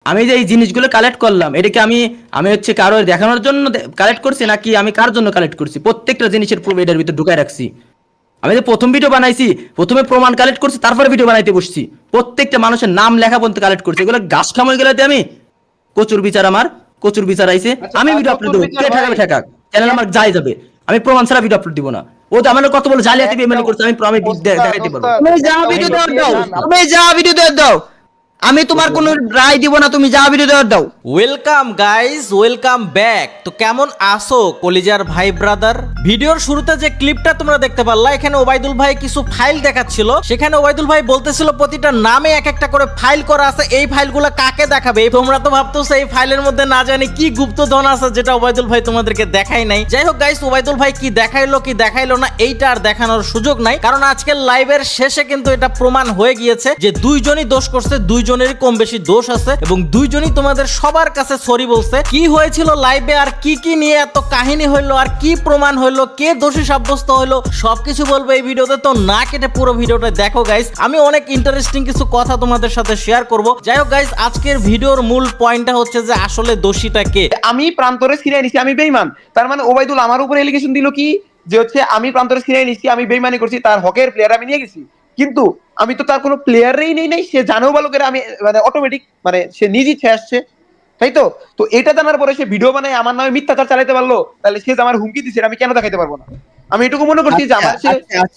আমি যে এই জিনিসগুলো কালেক্ট করলাম, এটা কি আমি আমি হচ্ছে কারো দেখানোর জন্য কালেক্ট করছি নাকি আমি কার জন্য কালেক্ট করছি? প্রত্যেকটা জিনিসের প্রুফ এটার ভিতরে ঢুকায় রাখছি। আমি যে প্রথম ভিডিও বানাইছি, প্রথমে প্রমাণ কালেক্ট করছি, তারপরে ভিডিও বানাইতে বসছি। প্রত্যেকটা মানুষের নাম লেখা পর্যন্ত কালেক্ট করছি। এগুলো গাছ খামই গেলাতে আমি প্রচুর বিচার, আমার প্রচুর বিচার আইছে। আচ্ছা, আমি ভিডিও আপলোড দেবো, কে ঠেকাবে ঠেকাক, চ্যানেল আমার যাই যাবে। আমি প্রমাণ ছাড়া ভিডিও আপলোড দিব না। ও তো আমার কত বলে জালিয়াতি পেমেন্ট করছে, আমি দেখাইতে পারবো। তুমি যা ভিডিও দেওয়ার দাও, তুমি যা ভিডিও দেওয়ার দাও, আমি তোমার কোনো রায় দিব না, তুমি যা ভিডিও দেওয়ার দাও। Welcome guys, welcome back. তো কেমন আসো কলিজার ভাই ব্রাদার? ভিডিওর শুরুতে যে ক্লিপটা তোমরা দেখতে পারলা, এখানে ওবাইদুল ভাই কিছু ফাইল দেখাচ্ছিল। সেখানে ওবাইদুল ভাই বলতেছিল প্রতিটা নামে এক একটা করে ফাইল করা আছে, এই ফাইলগুলো কাকে দেখাবে? তোমরা তো ভাবতেছো এই ফাইলের মধ্যে না জানি কি গুপ্তধন আছে যেটা ওবাইদুল ভাই তোমাদেরকে দেখাই নাই। যাই হোক গাইস, ওবাইদুল ভাই কি দেখাইলো কি দেখাইলো না এইটা আর দেখানোর সুযোগ নাই, কারণ আজকের লাইভের শেষে কিন্তু এটা প্রমাণ হয়ে গিয়েছে যে দুইজনই দোষ করছে, দুইজনেরই কম বেশি দোষ আছে এবং দুইজনই তোমাদের সবার কাছে সরি বলছে। কি হয়েছিল লাইভে আর কি কি নিয়ে এত কাহিনী হইলো আর কি প্রমাণ হইলো, কে দোষী সাব্যস্ত হইলো, সবকিছু বলবো এই ভিডিওতে। তো না কেটে পুরো ভিডিওটা দেখো গাইস, আমি অনেক ইন্টারেস্টিং কিছু কথা তোমাদের সাথে শেয়ার করব। যাই হোক গাইস, আজকের ভিডিওর মূল পয়েন্টটা হচ্ছে যে আসলে দোষীটা কে। আমি প্রান্তরে ছিনাই নিছি, আমি বেঈমান। তার মানে ওবাইদুল আমার উপর এলিগেশন দিল কি যে হচ্ছে আমি প্রান্তরে ছিনাই নিছি, আমি বেঈমানি করছি, তার হকের প্লেয়ার আমি নিয়ে গেছি। কিন্তু আমি তো তার কোনো প্লেয়ারই নেই নাই, সে জানেও ভালো করে আমি মানে অটোমেটিক মানে সে নিজেই ছে আসছে, তাই তো। তো এটা জানার পরে সে ভিডিও বানায় আমার নামে মিথ্যাচার চালাতে পারলো, তাহলে সে যে আমার হুমকি দিছে আমি কেন দেখাইতে পারবো না? আমি এটুকু মনে করছি যে আমার সে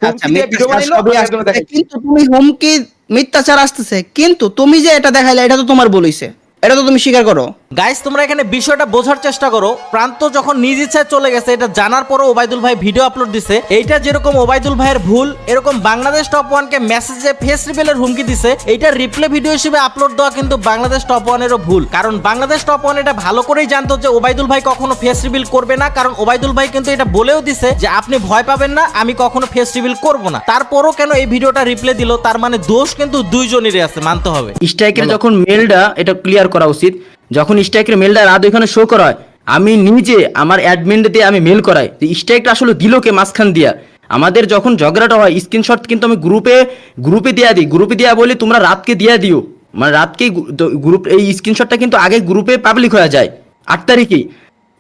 হুমকি দিয়ে ভিডিও বানাইলো, আমি একজন দেখাইছি। কিন্তু তুমি হুমকি মিথ্যাচার আসতেছে, কিন্তু তুমি যে এটা দেখাইলে এটা তো তোমার বলেছে, এটা তো তুমি স্বীকার করো। গাইস তোমরা এখানে বিষয়টা বোঝার চেষ্টা করো। প্রান্ত যখন নিজ ইচ্ছায় চলে গেছে এটা জানার পরও ওবাইদুল ভাই ভিডিও আপলোড দিছে, এইটা যেরকম ওবাইদুল ভাইয়ের ভুল, এরকম বাংলাদেশ টপ ওয়ানকে মেসেজে ফেস রিভিলের হুমকি দিছে, এইটা রিপ্লে ভিডিও হিসেবে আপলোড দেওয়া কিন্তু বাংলাদেশ টপ ওয়ানেরও ভুল। কারণ বাংলাদেশ টপ ওয়ান এটা ভালো করেই জানতো যে ওবাইদুল ভাই কখনো ফেস রিভিল করবে না, কারণ ওবাইদুল ভাই কিন্তু এটা বলেও দিছে যে আপনি ভয় পাবেন না, আমি কখনো ফেস রিভিল করব না। তারপরও কেন এই ভিডিওটা রিপ্লে দিল? তার মানে দোষ কিন্তু দুইজনেরই আছে, মানতে হবে। স্ট্রাইকের যখন মেলটা এটা ক্লিয়ার করা উচিত, যখন স্ট্রাইকের মেলটা রাত ওইখানে শো করা হয়, আমি নিজে আমার অ্যাডমিন দিয়ে আমি মেল করাই যে স্ট্রাইকটা আসলে দিল কে মাঝখান দিয়া। আমাদের যখন ঝগড়াটা হয় স্ক্রিনশট কিন্তু আমি গ্রুপে দিয়া দিই, গ্রুপে দিয়া বলি তোমরা রাতকে দিয়া দিও, মানে রাতকে গ্রুপ এই স্ক্রিনশটটা কিন্তু আগে গ্রুপে পাবলিক হয়ে যায় 8 তারিখেই।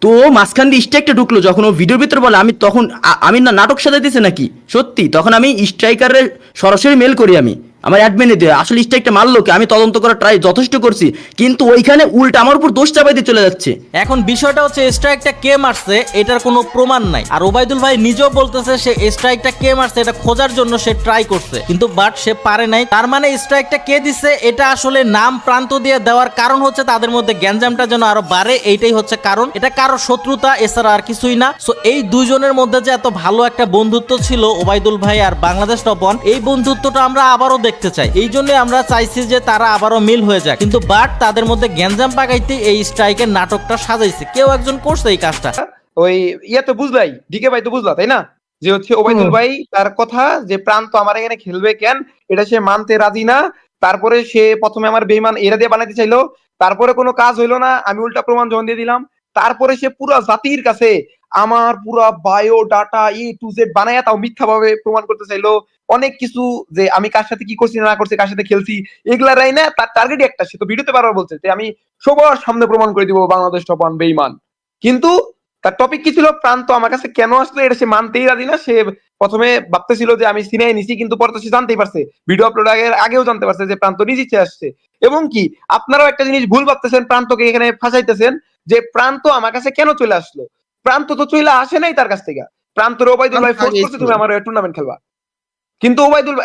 তো মাঝখান দিয়ে স্ট্রাইকটা ঢুকলো যখন ও ভিডিওর ভিতরে বলে, আমি তখন আমি না নাটক সাজাইতেছে নাকি সত্যি, তখন আমি স্ট্রাইকারের সরাসরি মেল করি আমি আমার অ্যাডমিনে দিয়ে আসলে স্ট্রাইকটা মারলো কি, আমি তদন্ত করার ট্রাই যথেষ্ট করছি, কিন্তু ওইখানে উল্টা আমার উপর দোষ চাপাই দিয়ে চলে যাচ্ছে। এখন বিষয়টা হচ্ছে স্ট্রাইকটা কে মারছে এটার কোনো প্রমাণ নাই, আর ওবাইদুল ভাই নিজেও বলতেছে সে স্ট্রাইকটা কে মারছে এটা খোঁজার জন্য সে ট্রাই করছে, কিন্তু বাট সে পারে নাই। তার মানে স্ট্রাইকটা কে দিছে এটা আসলে নাম প্রান্ত দিয়ে দেওয়ার কারণ হচ্ছে তাদের মধ্যে গ্যাঞ্জামটা যেন আরো বাড়ে, এইটাই হচ্ছে কারণ। এটা কারো শত্রুতা এছাড়া আর কিছুই না। সো এই দুইজনের মধ্যে যে এত ভালো একটা বন্ধুত্ব ছিল ওবাইদুল ভাই আর বাংলাদেশ টপ ওয়ান, এই বন্ধুত্বটা আমরা আবারও দেখতে চাই, এই জন্য আমরা চাইছি যে তারা আবারও মিল হয়ে যাক। কিন্তু বাট তাদের মধ্যে গ্যাঞ্জাম পাকাইতে এই স্ট্রাইকের নাটকটা সাজাইছে, কেউ একজন করছে এই কাজটা। ওই ইয়া তো বুঝলাই, ডিকে ভাই তো বুঝলা তাই না, যে হচ্ছে ওবাইদুল ভাই তার কথা যে প্রান্ত আমার এখানে খেলবে কেন এটা সে মানতে রাজি না। তারপরে সে প্রথমে আমার বেঈমান এরা দিয়ে বানাইতে চাইলো, তারপরে কোনো কাজ হইলো না, আমি উল্টা প্রমাণ যখন দিয়ে দিলাম, তারপরে সে পুরো জাতির কাছে আমার পুরো বায়ো ডাটা টু জেড বানায়া তাও মিথ্যা ভাবে প্রমাণ করতে চাইলো। অনেক কিছু যে আমি কার সাথে কি করছি না করছি, কার সাথে খেলছি, এগুলা রাই না, তার টার্গেটই একটা, সে তো ভিডিওতে বারবার বলছে যে আমি সবার সামনে প্রমাণ করে দিব বাংলাদেশ টপ ওয়ান বেঈমান। কিন্তু তার টপিক কি ছিল, প্রান্ত আমার কাছে কেন আসলো এটা সে মানতেই রাজি না। সে প্রথমে ভাবতেছিল যে আমি সিনাই নিছি, কিন্তু পরে তো সে জানতেই পারছে, ভিডিও আপলোড আগেও জানতে পারছে যে প্রান্ত নিজে ইচ্ছে আসছে। এবং কি আপনারাও একটা জিনিস ভুল ভাবতেছেন, প্রান্তকে এখানে ফাঁসাইতেছেন যে প্রান্ত আমার কাছে কেন চলে আসলো। প্রান্ত তো চলে আসে নাই তার কাছ থেকে, প্রান্তর ওবাইদুল ভাই ফোর্স করছে তুমি আমার টুর্নামেন্ট খেলবা, কিন্তু ওবাইদুল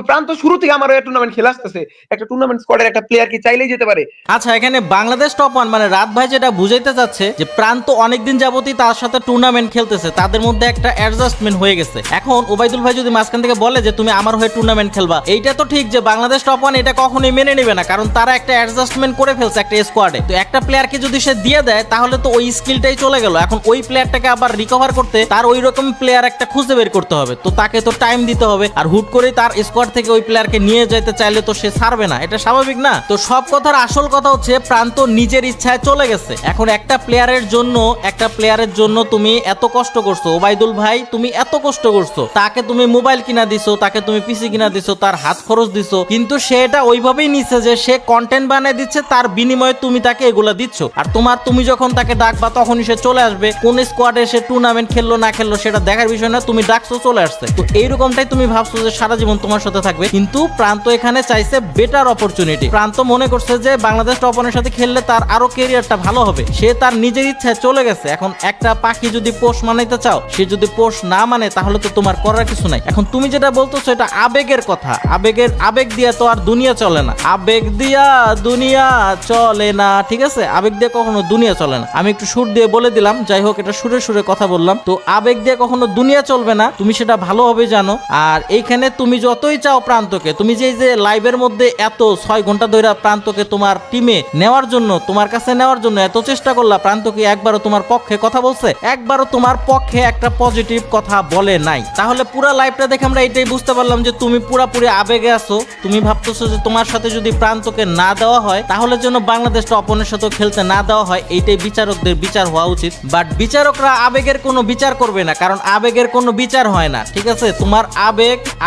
প্রান্ত শুরু থেকে আমার টুর্নামেন্ট খেলে আসতেছে। একটা টুর্নামেন্ট স্কোয়াডের একটা প্লেয়ার কি চাইলেই যেতে পারে? আচ্ছা, এখানে বাংলাদেশ টপ ওয়ান মানে রাত ভাই যেটা বুঝাইতে চাচ্ছে যে প্রান্ত অনেকদিন যাবতই তার সাথে টুর্নামেন্ট খেলতেছে, তাদের মধ্যে একটা অ্যাডজাস্টমেন্ট হয়ে গেছে। এখন ওবাইদুল ভাই যদি মাঝখান থেকে বলে যে তুমি আমার হয়ে টুর্নামেন্ট খেলবা, এইটা তো ঠিক যে বাংলাদেশ টপ ওয়ান এটা কখনোই মেনে নেবে না, কারণ তারা একটা অ্যাডজাস্টমেন্ট করে ফেলছে একটা স্কোয়াডে। তো একটা প্লেয়ারকে যদি সে দিয়ে দেয় তাহলে তো ওই স্কিলটাই চলে গেল। এখন ওই প্লেয়ারটাকে আবার রিকভার করতে তার ওই রকম প্লেয়ার একটা খুঁজে বের করতে হবে, তো তাকে তো টাইম দিতে হবে। আর হুট করে তার স্কোয়াড থেকে ওই প্লেয়ারকে নিয়ে যেতে চাইলে তো সে ছাড়বে না, এটা স্বাভাবিক না? তো সব কথার আসল কথা হচ্ছে প্রান্ত নিজের ইচ্ছায় চলে গেছে। এখন একটা প্লেয়ারের জন্য তুমি এত কষ্ট করছো, ওবাইদুল ভাই তুমি এত কষ্ট করছো, তাকে তুমি মোবাইল কিনা দিছো, তাকে তুমি পিসি কিনা দিছো, তার হাত খরচ দিছো, কিন্তু সে এটা ওইভাবেই নিচ্ছে যে সে কন্টেন্ট বানিয়ে দিচ্ছে, তার বিনিময়ে তুমি তাকে এগুলা দিচ্ছ। আর তুমি যখন তাকে ডাকবা তখনই সে চলে আসবে। কোন স্কোয়াডে সে টুর্নামেন্ট খেললো না খেললো সেটা দেখার বিষয় না, তুমি ডাকছো চলে আসছে। তো এইরকমটাই তুমি ভাবছো যে সারা জীবন তোমার সাথে থাকবে, কিন্তু প্রান্ত এখানে চাইছে বেটার অপরচুনিটি। প্রান্ত মনে করছে যে বাংলাদেশ টপনের সাথে খেললে তার আরো ক্যারিয়ারটা ভালো হবে, সে তার নিজের ইচ্ছায় চলে গেছে। এখন একটা পাখি যদি পোষ মানাইতে চাও, সে যদি পোষ না মানে তাহলে তো তোমার করার কিছু নাই। এখন তুমি যেটা বলতেছো এটা আবেগের কথা, আবেগ দিয়া তো আর দুনিয়া চলে না, আবেগ দিয়া দুনিয়া চলে না, ঠিক আছে? আবেগ দিয়ে কখনো দুনিয়া চলে না। আমি একটু সুর দিয়ে বলে দিলাম, যাই হোক এটা সুরে সুরে কথা বললাম। তো আবেগ দিয়ে কখনো দুনিয়া চলবে না, তুমি সেটা ভালোভাবে জানো। আর এইখানে তুমি যতই চাও প্রান্তকে, তুমি যে লাইভের মধ্যে এত 6 ঘন্টা ধরে প্রান্তকে তোমার টিমে নেওয়ার জন্য, তোমার কাছে নেওয়ার জন্য এত চেষ্টা করলা, প্রান্তকে একবারও তোমার পক্ষে কথা বলছে? একবারও তোমার পক্ষে একটা পজিটিভ কথা বলে নাই। তাহলে পুরো লাইভটা দেখে আমরা এটাই বুঝতে পারলাম যে তুমি পুরাপুরি আবেগে আছো। তুমি ভাবতেছো যে তোমার সাথে যদি প্রান্তকে না দেওয়া হয় তাহলে যেন বাংলাদেশ টপনের সাথে খেলতে না দেওয়া হয়, এইটাই বিচারকদের বিচার হওয়া উচিত। বাট বিচারকরা আবেগের কোনো বিচার করবে না, কারণ আবেগের কোনো বিচার হয় না, ঠিক আছে? তোমার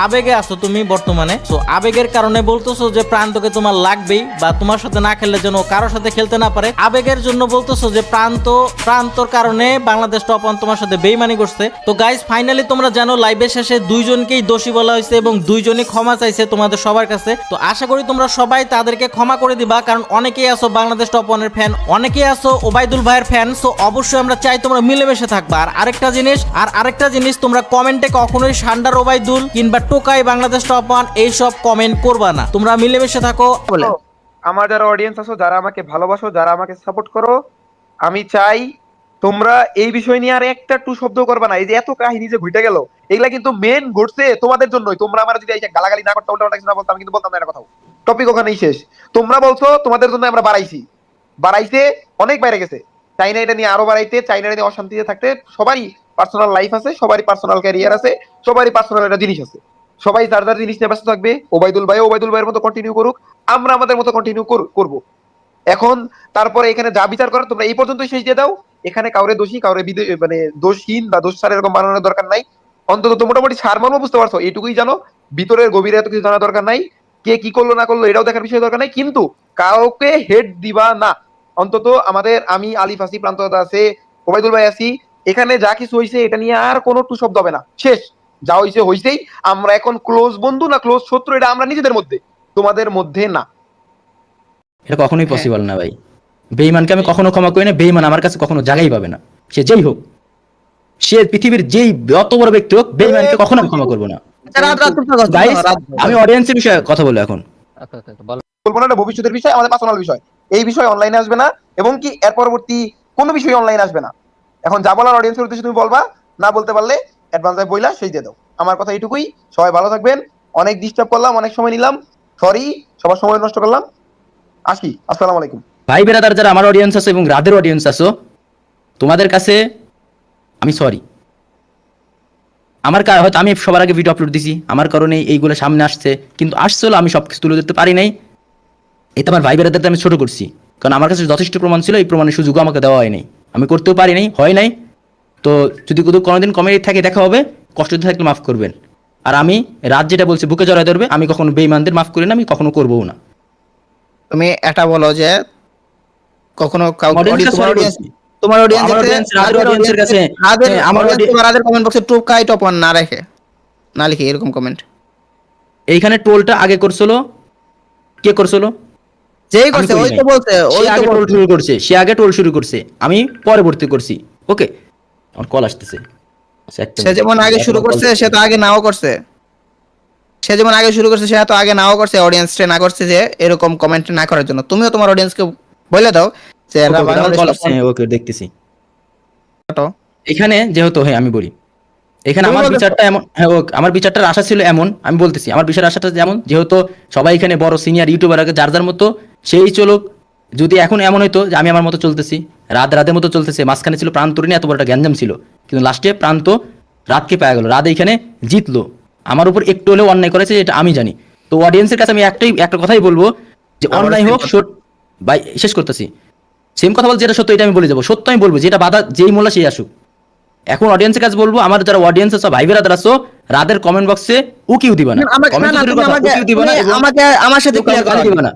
আবেগে আছো তুমি বর্তমানে। সো আবেগের কারণে বলতেছো যে প্রান্তকে তোমার লাগবেই, বা তোমার সাথে না খেললে যেন কারোর সাথে খেলতে না পারে। আবেগের জন্য বলতেছো যে প্রান্তর কারণে বাংলাদেশ টপন তোমার সাথে বেইমানি করছে। তো গাইস ফাইনালি তোমরা জানো লাইভের শেষে দুইজনকেই দোষী বলা হয়েছে এবং দুইজনই ক্ষমা চাইছে তোমাদের সবার কাছে। তো আশা করি তোমরা সবাই তাদেরকে ক্ষমা করে দিবা, কারণ অনেকেই আছো বাংলাদেশ টপনের ফ্যান, অনেকেই আছো ওবাইদুল ভাইয়ের ফ্যান। সো অবশ্যই আমরা চাই তোমরা মিলেমিশে থাকবা। আর আরেকটা জিনিস তোমরা কমেন্টে কখনোই সান্ডার ওবাইদুল কিংবা টোকাই বাংলাদেশ টপন এইসব কমেন্ট করবা না, তোমরা মিলেমিশে থাকো। বলে আমার যারা অডিয়েন্স আছো, যারা আমাকে ভালোবাসো, যারা আমাকে সাপোর্ট করো, আমি চাই তোমরা এই বিষয় নিয়ে আর একটা টু শব্দ করবা না। এই যে এত কাহিনী যে ঘুরে গেল, এগুলা কিন্তু মেন ঘটছে তোমাদের জন্যই। তোমরা আমার যদি এই গালাগালি না করতে, উল্টা কিছু না বলতাম, আমি কিন্তু বলতাম না এটা কথা। টপিক ওখানেই শেষ। তোমরা বলছো তোমাদের জন্য আমরা বাড়াইছে অনেক বাইরে গেছে। চাইনা এটা নিয়ে আরো বাড়াইতে, চাইনা এটা নিয়ে অশান্তিতে থাকতে। সবারই পার্সোনাল লাইফ আছে, সবারই পার্সোনাল ক্যারিয়ার আছে, সবারই পার্সোনাল একটা জিনিস আছে। সবাই তার তার জিনিস নিয়ে ব্যস্ত থাকবে। ওবাইদুল ভাইয়ের মতো কন্টিনিউ করুক, আমরা আমাদের মতো কন্টিনিউ করবো। এখন তারপরে এখানে যা বিচার করার তোমরা এই পর্যন্তই শেষ দিয়ে দাও। এখানে কাউরে দোষী, কাউরে মানে দোষহীন বা দোষ ছাড়া এরকম বানানোর দরকার নাই। অন্তত তো মোটামুটি সার মর্ম বুঝতে পারছো, এইটুকুই জানো। ভিতরের গভীরে এত কিছু জানার দরকার নাই। কে কি করলো না করলো এটাও দেখার বিষয় দরকার নাই, কিন্তু কাউকে হেড দিবা না। অন্তত আমি আলিফ আছি, প্রান্ত আছে, ওবাইদুল ভাই আছি, এখানে যা কিছু হয়েছে এটা নিয়ে আর কোনো টু শব্দ হবে না। শেষ, যা হয়েছেই। আমরা এখন ক্লোজ বন্ধু না ক্লোজ শত্রু, এটা আমরা নিজেদের মধ্যে, তোমাদের মধ্যে না। এটা কখনোই পসিবল না ভাই। বেঈমানকে আমি কখনো ক্ষমা করি না, বেঈমান আমার কাছে কখনো জায়গাই পাবে না। সে যেই হোক, সে পৃথিবীর যেই যত বড় ব্যক্তি হোক, বেঈমানকে কখনো আমি ক্ষমা করবো না। Guys, আমি অডিয়েন্সের বিষয়ে কথা বলবো এখন। বলবো না, এটা ভবিষ্যতের বিষয়, আমাদের পার্সোনাল বিষয়। এই বিষয় অনলাইনে আসবে না, এবং কি এর পরবর্তী কোনো বিষয় অনলাইনে আসবে না। এখন যা বলার অডিয়েন্সের উদ্দেশ্যে তুমি বলবা, না বলতে পারলে অ্যাডভান্স বইলা সেই দিয়ে দাও। আমার কথা এইটুকুই। সবাই ভালো থাকবেন। অনেক ডিস্টার্ব করলাম, অনেক সময় নিলাম, সরি, সবার সময় নষ্ট করলাম। আসি, আসসালামু আলাইকুম। ভাই বেরাদার যারা আমার অডিয়েন্স আছে এবং রাদের অডিয়েন্স আছো, তোমাদের কাছে আমি সরি। হয়তো আমি সবার আগে ভিডিও আপলোড দিছি, আমার কারণে এইগুলো সামনে আসছে, কিন্তু আসছিল আমি সবকিছু তুলে ধরতে পারি নাই। এটা আমার ভাই বেরাদারদের আমি ছোট করছি, কারণ আমার কাছে যথেষ্ট প্রমাণ ছিল, এই প্রমাণের সুযোগও আমাকে দেওয়া হয় নাই, আমি করতেও পারি নাই, হয় নাই। তো যদি কোনোদিন কমেডি থাকে দেখা হবে, কষ্ট থাকলে মাফ করবেন। আর আমি রাত যেটা বলছি বুকে জড়ায় ধরবে, আমি কখনো বেঈমানদের মাফ করি না, আমি কখনো করবো না। তুমি এটা বলো যে কখনো তোমার অডিয়েন্সের কাছে রাদের কমেন্ট বক্সে টোকাই টপন না রেখে না লিখে এরকম কমেন্ট। এইখানে টোলটা আগে করছিল, কে করছিল? যেই করছে ওই তো বলছে, ওই তো টোল শুরু করছে, সে আগে টোল শুরু করছে, আমি পরবর্তী করছি। ওকে, আমার কল আসতেছে। সে যেমন আগে শুরু করছে, সে তো আগে নাও করছে। সে যেমন আগে শুরু করছে, সে তো আগে নাও করছে, অডিয়েন্সটা না করছে যে এরকম কমেন্ট না করার জন্য। তুমিও তোমার অডিয়েন্সকে বলে দাও যে ওকে দেখতেছি। এখানে যেহেতু আমি বলি, এখানে আমার বিচারটা এমন, আমার বিচারটার আশা ছিল এমন, আমি বলতেছি আমার বিচারের আশাটা যেমন, যেহেতু সবাই এখানে বড় সিনিয়র ইউটিউবার আগে যার যার মতো সেই চলুক। যদি এখন এমন হইতো যে আমি আমার মতো চলতেছি, রাতের মতো চলতেছে, মাঝখানে ছিল প্রান্ত নিয়ে এত বড় একটা গ্যাঞ্জাম ছিল, কিন্তু লাস্টে প্রান্ত রাতকে পাওয়া গেল, রাত এইখানে জিতলো। আমার উপর একটু হলেও অন্যায় করেছে এটা আমি জানি। তো অডিয়েন্সের কাছে আমি একটা কথাই বলবো যে অন্যায় হোক ভাই শেষ করতেছি, সেম কথা বলছি, যেটা সত্য এটা আমি বলে যাবো, সত্য আমি বলবো, যেটা বাধা যেই মোল্লা সেই আসুক। এখন অডিয়েন্সের কাছে বলবো, আমার যারা অডিয়েন্স আছে ভাই বেরাদার আছো, রাদের কমেন্ট বক্সে উকিও দিবা না, আমাকে আমার সাথে ক্লিয়ার করো, দিবা না,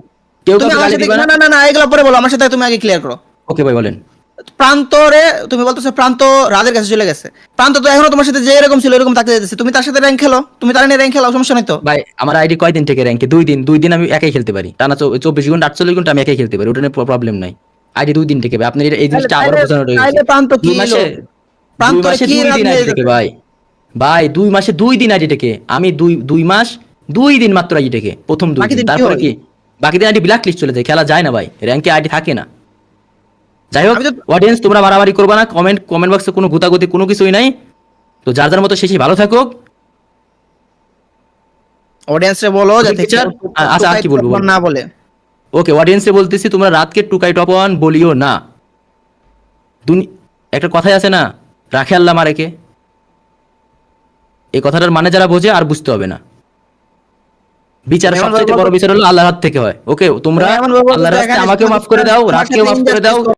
কেউ তো গালি দিবা না। না এগুলো পরে বলো, আমার সাথে তুমি আগে ক্লিয়ার করো। ওকে ভাই বলেন। প্রান্তরে তুমি বলতেছো প্রান্ত রাদের কাছে চলে গেছে, প্রান্ত তো এখনো তোমার সাথে যে এরকম ছিল এরকম থাকতে যেতেছে, তুমি তার সাথে র্যাঙ্ক খেলো, তুমি তার নিয়ে র্যাঙ্ক খেলো, সমস্যা নাই তো। ভাই আমার আইডি কয়দিন থেকে র্যাঙ্কে? 2 দিন আমি একাই খেলতে পারি, টানা 24 ঘন্টা 48 ঘন্টা আমি একাই খেলতে পারি, ওটা নিয়ে প্রবলেম নাই। আইডি 2 দিন থেকে ভাই, আপনি এই জিনিসটা আবার বোঝানো তাইলে প্রান্ত কি হলো? প্রান্ত কি 2 দিন আইডি থেকে ভাই, ভাই 2 মাসে 2 দিন আইডি থেকে, আমি 2 মাস 2 দিন মাত্র আইডি থেকে, প্রথম 2 দিন, তারপরে কি বাকি দিন আইডি ব্ল্যাক লিস্ট চলে যায়, খেলা যায় না ভাই, র্যাঙ্কে আইডি থাকে না। যাই হোক অডিয়েন্স, তোমরা মারামারি করবা না, কমেন্ট বক্সে কোনো গুতাগুতি কোনো কিছুই নাই। তো যার যার মতো শেষে ভালো থাকুক। অডিয়েন্সে বলো যাতে আচ্ছা আর কি বলবো না বলে। ওকে অডিয়েন্সে বলতেছি, তোমরা রাতকে টুকাই টপ ওয়ান বলিও না। একটা কথাই আছে না, রাখে আল্লাহ মারেকে, এই কথাটার মানে যারা বোঝে আর বুঝতে হবে না। বিচার সবচেয়ে বড় বিচার হলো আল্লাহর হাত থেকে হয়। ওকে তোমরা আল্লাহর রাস্তায় আমাকেও মাফ করে দাও, রাতকেও মাফ করে দাও।